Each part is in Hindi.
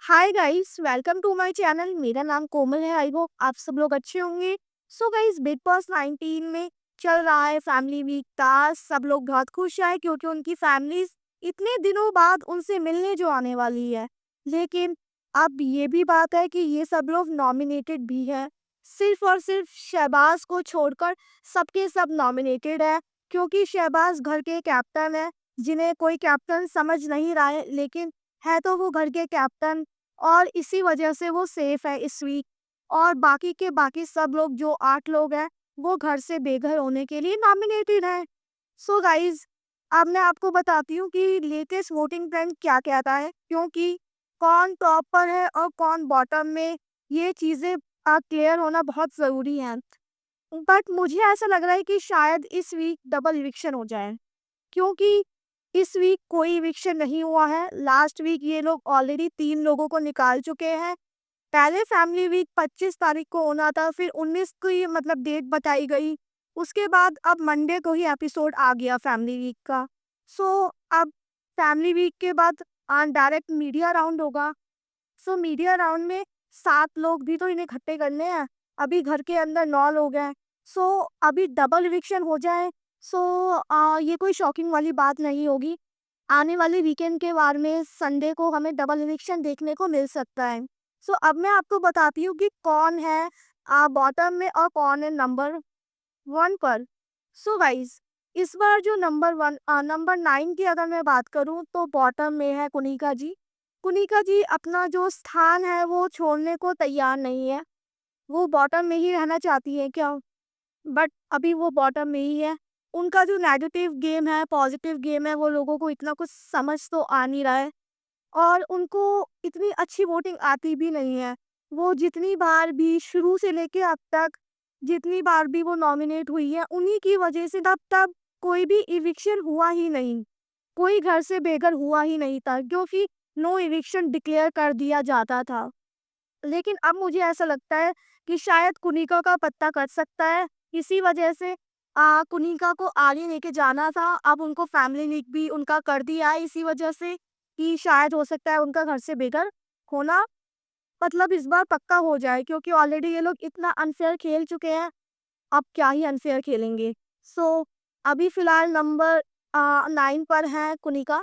Hi guys, welcome to my channel. मेरा नाम कोमल है। आई होप आप सब लोग अच्छे होंगे। सो गाइस, बिग बॉस 19 में चल रहा है फैमिली वीक टास्क। सब लोग बहुत खुश है क्योंकि उनकी फैमिलीज इतने दिनों बाद उनसे मिलने जो आने वाली है। लेकिन अब ये भी बात है कि ये सब लोग नॉमिनेटेड भी है। सिर्फ और सिर्फ शहबाज को छोड़कर सबके सब नॉमिनेटेड है क्योंकि शहबाज घर के कैप्टन है, जिन्हें कोई कैप्टन समझ नहीं रहा है, लेकिन है तो वो घर के कैप्टन। और इसी वजह से वो सेफ है इस वीक। और बाकी के बाकी सब लोग जो 8 लोग हैं, वो घर से बेघर होने के लिए नॉमिनेटेड हैं। सो गाइज, अब मैं आपको बताती हूँ कि लेटेस्ट वोटिंग ट्रेंड क्या कहता है, क्योंकि कौन टॉप पर है और कौन बॉटम में, ये चीज़ें क्लियर होना बहुत ज़रूरी है। बट मुझे ऐसा लग रहा है कि शायद इस वीक डबल इविक्शन हो जाए, क्योंकि इस वीक कोई इविक्शन नहीं हुआ है। लास्ट वीक ये लोग ऑलरेडी 3 लोगों को निकाल चुके हैं। पहले फैमिली वीक 25 तारीख को होना था, फिर 19 को ये मतलब डेट बताई गई। उसके बाद अब मंडे को ही एपिसोड आ गया फैमिली वीक का। सो अब फैमिली वीक के बाद डायरेक्ट मीडिया राउंड होगा। सो मीडिया राउंड में 7 लोग भी तो इन्हें इकट्ठे करने हैं। अभी घर के अंदर 9 लोग हैं। सो अभी डबल इविक्शन हो जाए, सो ये कोई शॉकिंग वाली बात नहीं होगी। आने वाले वीकेंड के बार में संडे को हमें डबल इविक्शन देखने को मिल सकता है। सो अब मैं आपको बताती हूँ कि कौन है बॉटम में और कौन है नंबर 1 पर। सो गाइस, इस बार जो नंबर 9 की अगर मैं बात करूँ तो बॉटम में है कुनिका जी। कुनिका जी अपना जो स्थान है वो छोड़ने को तैयार नहीं है। वो बॉटम में ही रहना चाहती है क्या? बट अभी वो बॉटम में ही है। उनका जो नेगेटिव गेम है, पॉजिटिव गेम है, वो लोगों को इतना कुछ समझ तो आ नहीं रहा है। और उनको इतनी अच्छी वोटिंग आती भी नहीं है। वो जितनी बार भी शुरू से लेके अब तक जितनी बार भी वो नॉमिनेट हुई है, उन्हीं की वजह से तब तक कोई भी इविक्शन हुआ ही नहीं। कोई घर से बेघर हुआ ही नहीं था, क्योंकि नो इविक्शन डिक्लेयर कर दिया जाता था। लेकिन अब मुझे ऐसा लगता है कि शायद कुनिका का पत्ता कट सकता है। इसी वजह से कुनिका को आगे लेके जाना था। अब उनको फैमिली वीक भी उनका कर दिया है, इसी वजह से कि शायद हो सकता है उनका घर से बेघर होना मतलब इस बार पक्का हो जाए, क्योंकि ऑलरेडी ये लोग इतना अनफेयर खेल चुके हैं। अब क्या ही अनफेयर खेलेंगे। सो अभी फ़िलहाल नंबर 9 पर है कुनिका।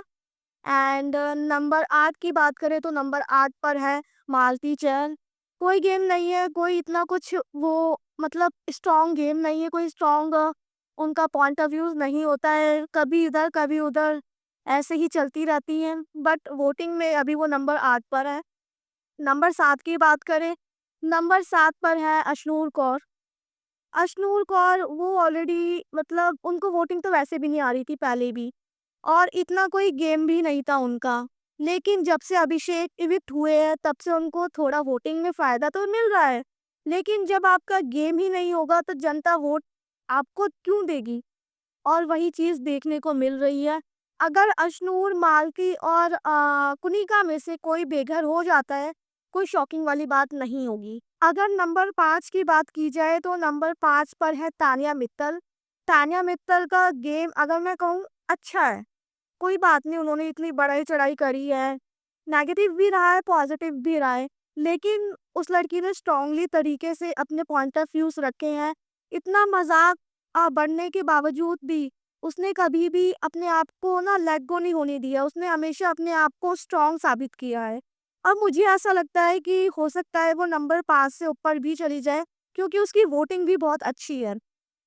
एंड नंबर 8 की बात करें तो नंबर 8 पर है मालती चहल। कोई गेम नहीं है, कोई इतना कुछ वो मतलब स्ट्रॉन्ग गेम नहीं है, कोई स्ट्रॉन्ग उनका पॉइंट ऑफ व्यू नहीं होता है, कभी इधर कभी उधर ऐसे ही चलती रहती हैं। बट वोटिंग में अभी वो नंबर 8 पर है। नंबर 7 की बात करें, नंबर 7 पर है अशनूर कौर। अशनूर कौर वो ऑलरेडी मतलब उनको वोटिंग तो वैसे भी नहीं आ रही थी पहले भी, और इतना कोई गेम भी नहीं था उनका। लेकिन जब से अभिषेक इविक्ट हुए हैं, तब से उनको थोड़ा वोटिंग में फ़ायदा तो मिल रहा है। लेकिन जब आपका गेम ही नहीं होगा तो जनता वोट आपको क्यों देगी? और वही चीज़ देखने को मिल रही है। अगर अशनूर, मालती और कुनिका में से कोई बेघर हो जाता है, कोई शॉकिंग वाली बात नहीं होगी। अगर नंबर 5 की बात की जाए तो नंबर 5 पर है तान्या मित्तल। तान्या मित्तल का गेम अगर मैं कहूँ अच्छा है। कोई बात नहीं, उन्होंने इतनी बढ़ाई-चढ़ाई करी है, नेगेटिव भी रहा है, पॉजिटिव भी रहा है, लेकिन उस लड़की ने स्ट्रॉन्गली तरीके से अपने पॉइंट ऑफ व्यूज़ रखे हैं। इतना मज़ाक बढ़ने के बावजूद भी उसने कभी भी अपने आप को ना लेट गो नहीं होने दिया, उसने हमेशा अपने आप को स्ट्रॉन्ग साबित किया है। और मुझे ऐसा लगता है कि हो सकता है वो नंबर 5 से ऊपर भी चली जाए, क्योंकि उसकी वोटिंग भी बहुत अच्छी है।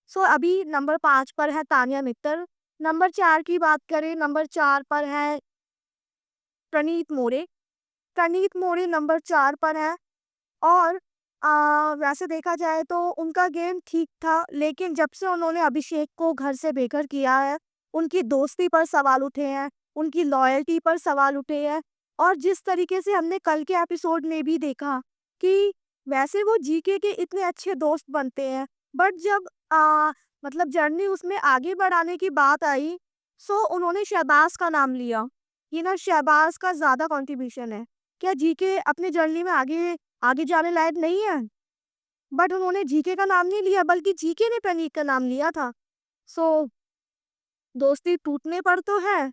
सो अभी नंबर 5 पर है तान्या मित्तल। नंबर 4 की बात करें, नंबर 4 पर है प्रणीत मोरे। प्रणीत मोरे नंबर 4 पर है। और वैसे देखा जाए तो उनका गेम ठीक था, लेकिन जब से उन्होंने अभिषेक को घर से बेघर किया है, उनकी दोस्ती पर सवाल उठे हैं, उनकी लॉयल्टी पर सवाल उठे हैं। और जिस तरीके से हमने कल के एपिसोड में भी देखा कि वैसे वो जीके के इतने अच्छे दोस्त बनते हैं, बट जब मतलब जर्नी उसमें आगे बढ़ाने की बात आई, सो उन्होंने शहबाज का नाम लिया। ये ना शहबाज का ज़्यादा कंट्रीब्यूशन है। क्या जीके अपनी जर्नी में आगे आगे जाने लायक नहीं है? बट उन्होंने जीके का नाम नहीं लिया, बल्कि जीके ने प्रणीत का नाम लिया था। सो दोस्ती टूटने पर तो है।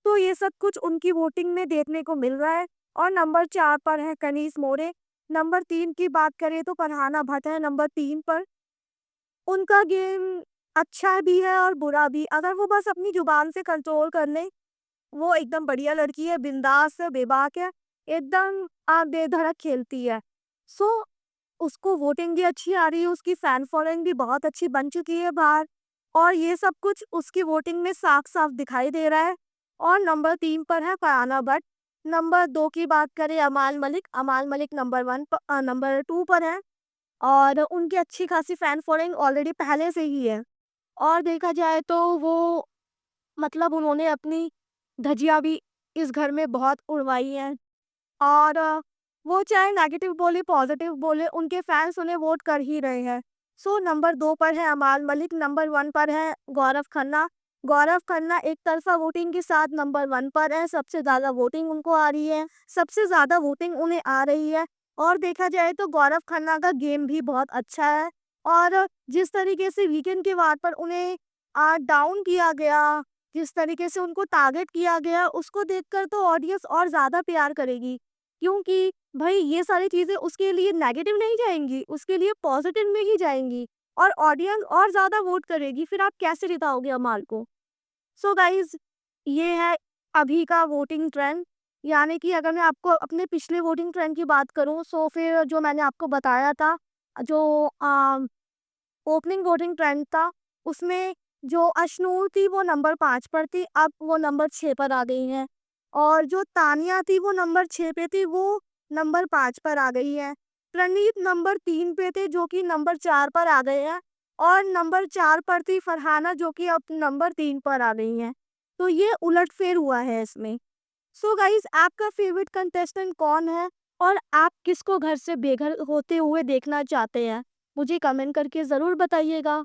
तो ये सब कुछ उनकी वोटिंग में देखने को मिल रहा है। और नंबर 4 पर है कनीज़ मोरे। नंबर 3 की बात करें तो फरहाना भट्ट है नंबर 3 पर। उनका गेम अच्छा भी है और बुरा भी, अगर वो बस अपनी ज़ुबान से कंट्रोल कर लें, वो एकदम बढ़िया लड़की है, बिंदास है, बेबाक है, एकदम बेधड़क खेलती है। सो उसको वोटिंग भी अच्छी आ रही है, उसकी फैन फॉलोइंग भी बहुत अच्छी बन चुकी है बाहर, और ये सब कुछ उसकी वोटिंग में साफ-साफ दिखाई दे रहा है। और नंबर 3 पर है फरहाना भट्ट। नंबर 2 की बात करें अमाल मलिक नंबर 2 पर हैं और उनकी अच्छी खासी फैन फॉलोइंग ऑलरेडी पहले से ही है। और देखा जाए तो वो मतलब उन्होंने अपनी धज्जियाँ भी इस घर में बहुत उड़वाई हैं। और वो चाहे नेगेटिव बोले, पॉज़िटिव बोले, उनके फैन्स उन्हें वोट कर ही रहे हैं। सो नंबर 2 पर है अमाल मलिक, नंबर 1 पर है गौरव खन्ना। गौरव खन्ना एक तरफ़ा वोटिंग के साथ नंबर 1 पर है, सबसे ज़्यादा वोटिंग उनको आ रही है, सबसे ज़्यादा वोटिंग उन्हें आ रही है। और देखा जाए तो गौरव खन्ना का गेम भी बहुत अच्छा है, और जिस तरीके से वीकेंड के वार पर उन्हें डाउन किया गया, जिस तरीके से उनको टारगेट किया गया, उसको देखकर तो ऑडियंस और ज़्यादा प्यार करेगी। क्योंकि भई ये सारी चीज़ें उसके लिए नेगेटिव नहीं जाएँगी, उसके लिए पॉज़िटिव में ही जाएँगी, और ऑडियंस और ज़्यादा वोट करेगी, फिर आप कैसे जिताओगे अमाल को? सो गाइज़, ये है अभी का वोटिंग ट्रेंड। यानी कि अगर मैं आपको अपने पिछले वोटिंग ट्रेंड की बात करूँ, सो फिर जो मैंने आपको बताया था, जो ओपनिंग वोटिंग ट्रेंड था, उसमें जो अशनूर थी वो नंबर 5 पर थी, अब वो नंबर 6 पर आ गई हैं। और जो तानिया थी वो नंबर 6 पे थी, वो नंबर 5 पर आ गई है। प्रणीत नंबर 3 पे थे, जो कि नंबर 4 पर आ गए हैं, और नंबर 4 पर थी फरहाना, जो कि अब नंबर 3 पर आ गई हैं। तो ये उलटफेर हुआ है इसमें। सो गाइज़, आपका फ़ेवरेट कंटेस्टेंट कौन है? और आप किसको घर से बेघर होते हुए देखना चाहते हैं? मुझे कमेंट करके ज़रूर बताइएगा।